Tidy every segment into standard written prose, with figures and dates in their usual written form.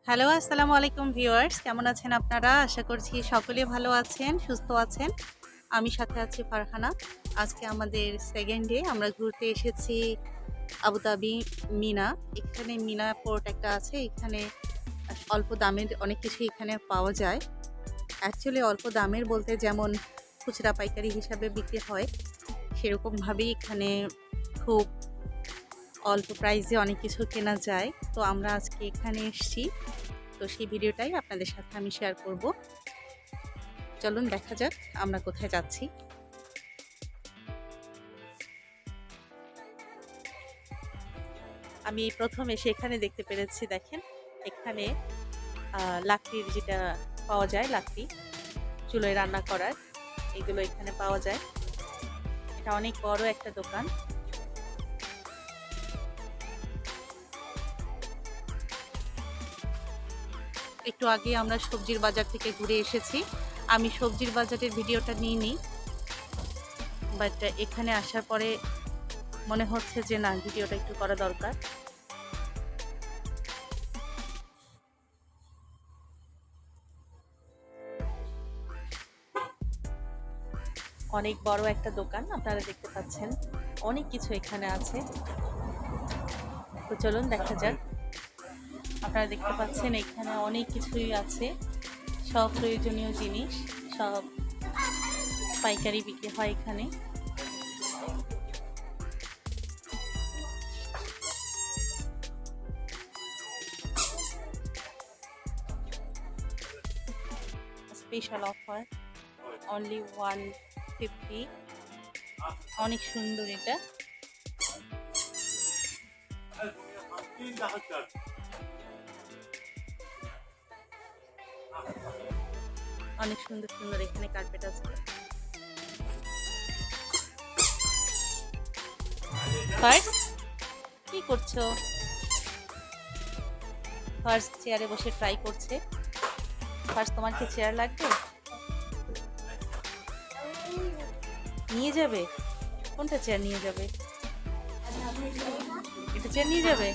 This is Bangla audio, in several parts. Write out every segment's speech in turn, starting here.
হ্যালো, আসসালামু আলাইকুম ভিউয়ার্স। কেমন আছেন আপনারা? আশা করছি সকলে ভালো আছেন, সুস্থ আছেন। আমি সাথে আছি ফারহানা। আজকে আমাদের সেকেন্ড ডে। আমরা ঘুরতে এসেছি আবুধাবি মিনা। এখানে মিনা পোর্ট একটা আছে। এখানে অল্প দামের অনেক কিছুই এখানে পাওয়া যায়। অ্যাকচুয়ালি অল্প দামের বলতে যেমন খুচরা পাইকারি হিসাবে বিক্রি হয়, সেরকমভাবেই এখানে খুব অল্প প্রাইসে অনেক কিছু কেনা যায়। তো আমরা আজকে এখানে এসেছি। তো সেই ভিডিওটাই আপনাদের সাথে আমি শেয়ার করব। চলুন দেখা যাক আমরা কোথায় যাচ্ছি। আমি প্রথম এসে এখানে দেখতে পেরেছি, দেখেন এখানে লাকড়ির যেটা পাওয়া যায়, লাকড়ি চুলোয় রান্না করার, এগুলো এখানে পাওয়া যায়। এটা অনেক বড় একটা দোকান। একটু আগে আমরা সবজির বাজার থেকে ঘুরে এসেছি। আমি সবজির বাজারের ভিডিওটা নিইনি, বাট এখানে আসার পরে মনে হচ্ছে যে না, ভিডিওটা একটু করা দরকার। অনেক বড় একটা দোকান, আপনারা দেখতে পাচ্ছেন অনেক কিছু এখানে আছে। তো চলুন দেখা যাক। আপনারা দেখতে পাচ্ছেন এখানে অনেক কিছুই আছে, সব প্রয়োজনীয় জিনিস, সব পাইকারি বিক্রি হয় এখানে। Special offer only 150। অনেক সুন্দর এটা। অনেক সুন্দর সুন্দর এখানে কার্পেট আছে। ফার্স্ট কি করছো? ফার্স্ট চেয়ারে বসে ট্রাই করছে। ফার্স্ট তোমার কি চেয়ার লাগবে? নিয়ে যাবে? কোনটা চেয়ার নিয়ে যাবে? এটা চেয়ার নিয়ে যাবে?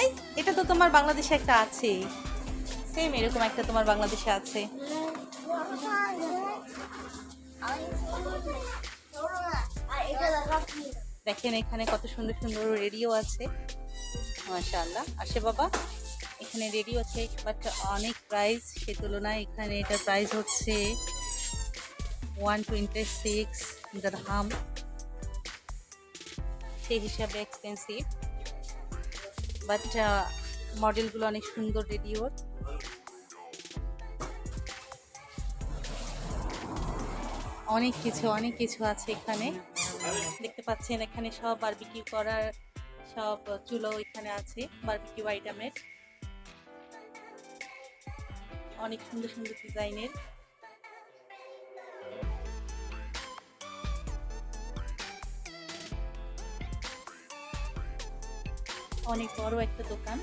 এই, এটা তো তোমার বাংলাদেশে একটা আছে, সেম এরকম একটা তোমার বাংলাদেশে আছে। দেখেন এখানে কত সুন্দর সুন্দর রেডিও আছে, মাশাআল্লাহ। আসে বাবা, এখানে রেডিও আছে, বাট অনেক প্রাইস, সে তুলনায় এখানে এটার প্রাইস হচ্ছে 126 দিরহাম, সেই হিসাবে এক্সপেন্সিভ। বাট মডেলগুলো অনেক সুন্দর রেডিওর। অনেক কিছু আছে এখানে। দেখতে পাচ্ছেন এখানে সব বারবিকিউ করার সব চুলো এখানে আছে, বারবিকিউ আইটেমের। অনেক সুন্দর সুন্দর ডিজাইনের। অনেক বড় একটা দোকান।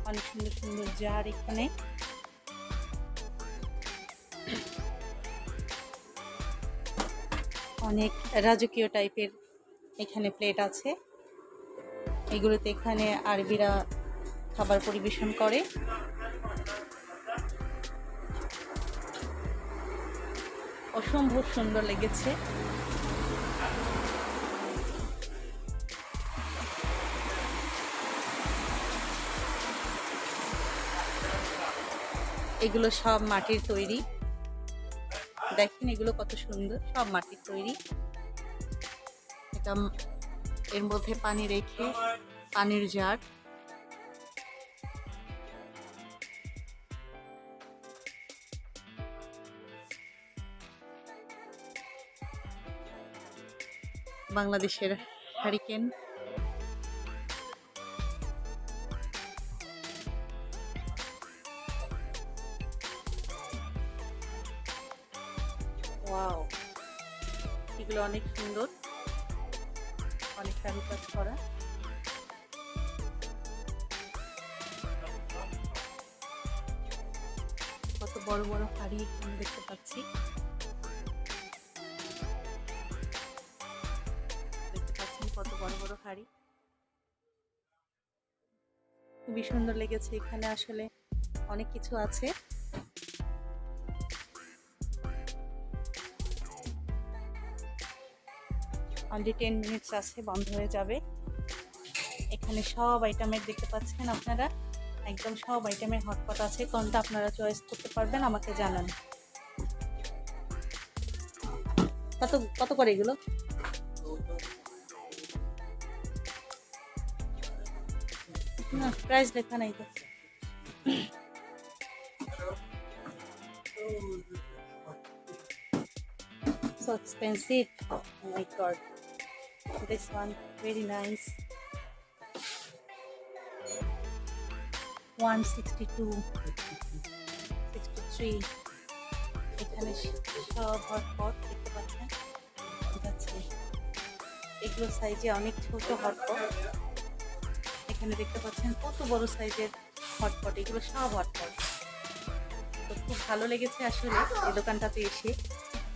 অনেক সুন্দর সুন্দর জার এখানে। অনেক রাজকীয় টাইপের এখানে প্লেট আছে। এগুলোতে এখানে আরবিরা খাবার পরিবেশন করে। অসম্ভব সুন্দর লেগেছে। এগুলো সব মাটির তৈরি। দেখেন এগুলো কত সুন্দর, সব মাটির তৈরি। এটা এর মধ্যে পানি রেখে, পানির জার। বাংলাদেশের হারিকেন। ওয়াও, এগুলো অনেক সুন্দর, অনেক কারুকাজ করা। কত বড় বড় হাড়ি এখানে দেখতে পাচ্ছি। দেখতে পাচ্ছেন কত বড় বড় হাড়ি, খুবই সুন্দর লেগেছে। এখানে আসলে অনেক কিছু আছে। অনলি 10 মিনিটস আছে, বন্ধ হয়ে যাবে। এখানে সব আইটেমের দেখতে পাচ্ছেন আপনারা, একদম সব আইটেমের হটপট আছে। কোনটা আপনারা চয়েস করতে পারবেন আমাকে জানান। কত কত করে এগুলো? না, প্রাইস লেখা নাই তো। So expensive. Oh my god. This one very nice. 162, 63. এখানে সব হটপট দেখতে পাচ্ছেন। এগুলো সাইজে অনেক ছোট হটপট। এখানে দেখতে পাচ্ছেন কত বড় সাইজের হটপট, এগুলো সব হটপট। তো খুব ভালো লেগেছে আসলে এই দোকানটাতে এসে।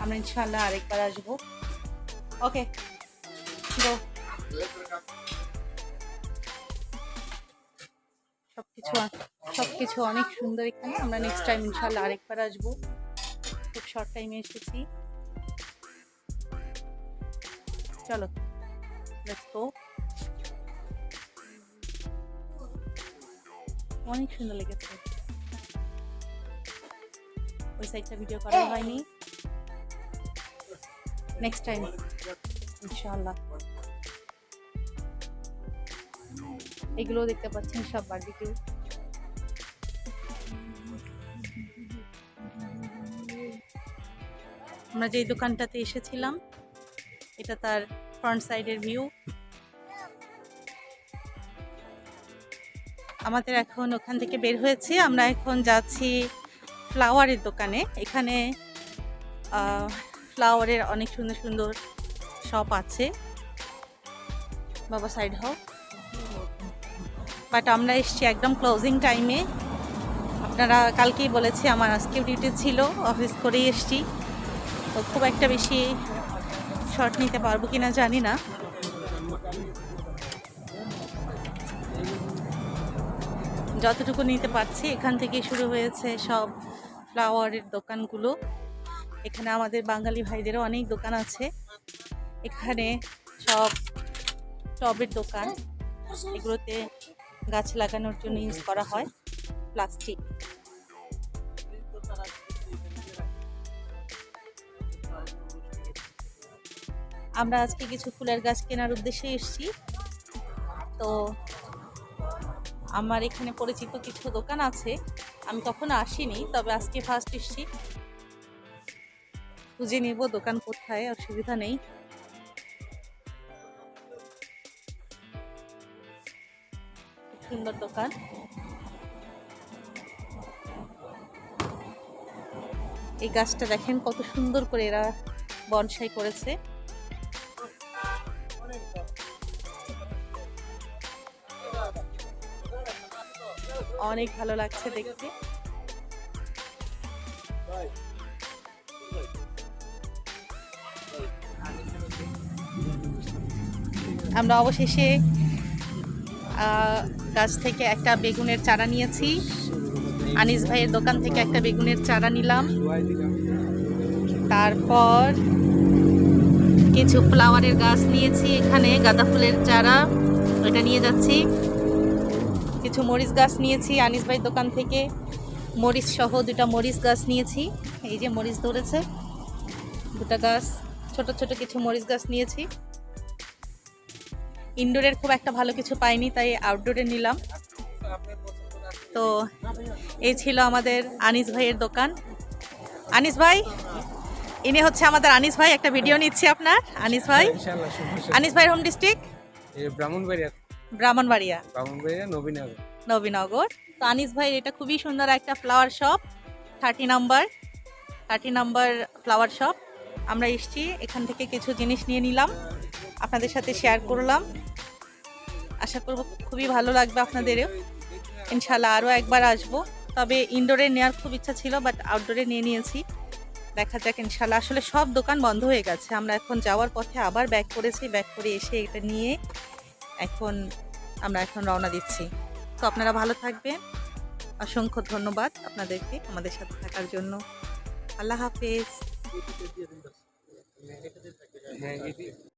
আমরা ইনশাআল্লাহ আরেকবার আসবো। ওকে, গো। সবকিছু অনেক সুন্দর এখানে। আমরা নেক্সট টাইম ইনশাআল্লাহ আরেকবার আসবো। খুব শর্ট টাইমে এসেছি। চলো, লেটস গো। অনেক সুন্দর লেগেছে। ওই সাইডটা ভিডিও করা হয়নি, নেক্সট টাইম ইনশাআল্লাহ। এগুলো দেখতে পাচ্ছেন সব বারবিকিউ। আমরা যেই দোকানটাতে এসেছিলাম এটা তার ফ্রন্ট সাইডের ভিউ। আমাদের এখন ওখান থেকে বের হয়েছি, আমরা এখন যাচ্ছি ফ্লাওয়ারের দোকানে। এখানে ফ্লাওয়ারের অনেক সুন্দর সুন্দর শপ আছে। বাবা সাইড হও। বাট আমরা এসছি একদম ক্লোজিং টাইমে। আপনারা কালকেই বলেছি, আমার আজকেও ডিউটি ছিল, অফিস করেই এসছি। তো খুব একটা বেশি শর্ট নিতে পারবো কিনা জানি না। যতটুকু নিতে পারছি। এখান থেকে শুরু হয়েছে সব ফ্লাওয়ারের দোকানগুলো। এখানে আমাদের বাঙালি ভাইদেরও অনেক দোকান আছে। এখানে সব টবের দোকান, এগুলোতে গাছ লাগানোর জন্য ইউজ করা হয় প্লাস্টিক। আমরা আজকে কিছু ফুলের গাছ কেনার উদ্দেশ্যে এসেছি। তো আমার এখানে পরিচিত কিছু দোকান আছে, আমি কখনো আসিনি, তবে আজকে ফার্স্ট এসেছি। খুঁজে নিব দোকান কোথায়, অসুবিধা নেই। সুন্দর দোকান। এই গাছটা দেখেন কত সুন্দর করে এরা বনসাই করেছে। অনেক ভালো লাগছে দেখতে। আমরা অবশেষে গাছ থেকে একটা বেগুনের চারা নিয়েছি। আনিস ভাইয়ের দোকান থেকে একটা বেগুনের চারা নিলাম। তারপর কিছু ফ্লাওয়ারের গাছ নিয়েছি, এখানে গাঁদা ফুলের চারা, ওটা নিয়ে যাচ্ছি। কিছু মরিচ গাছ নিয়েছি আনিস ভাইয়ের দোকান থেকে, মরিচ সহ 2টা মরিচ গাছ নিয়েছি। এই যে মরিচ ধরেছে 2টা গাছ, ছোট ছোট কিছু মরিচ গাছ নিয়েছি। ইনডোরের খুব একটা ভালো কিছু পাইনি, তাই আউটডোরে নিলাম। তো এই ছিল আমাদের আনিস ভাইয়ের দোকান। আনিস ভাই, ইনি হচ্ছে আমাদের আনিস ভাই। একটা ভিডিও নিচ্ছি আপনার। আনিস ভাই, আনিস ভাইয়ের হোম ডিস্ট্রিক্ট ব্রাহ্মণবাড়িয়া, নবীনগর। তো আনিস ভাই এটা খুবই সুন্দর একটা flower shop, 30 number flower shop. আমরা এসেছি, এখান থেকে কিছু জিনিস নিয়ে নিলাম, আপনাদের সাথে শেয়ার করলাম। আশা করব খুবই ভালো লাগবে আপনাদেরও। ইনশাল্লাহ আরও একবার আসবো। তবে ইনডোরে নেওয়ার খুব ইচ্ছা ছিল, বাট আউটডোরে নিয়ে নিয়েছি। দেখা যাক ইনশাল্লাহ। আসলে সব দোকান বন্ধ হয়ে গেছে। আমরা এখন যাওয়ার পথে আবার ব্যাক করেছি, ব্যাক করে এসে এটা নিয়ে আমরা এখন রওনা দিচ্ছি। তো আপনারা ভালো থাকবেন। অসংখ্য ধন্যবাদ আপনাদেরকে আমাদের সাথে থাকার জন্য। আল্লাহ হাফেজ।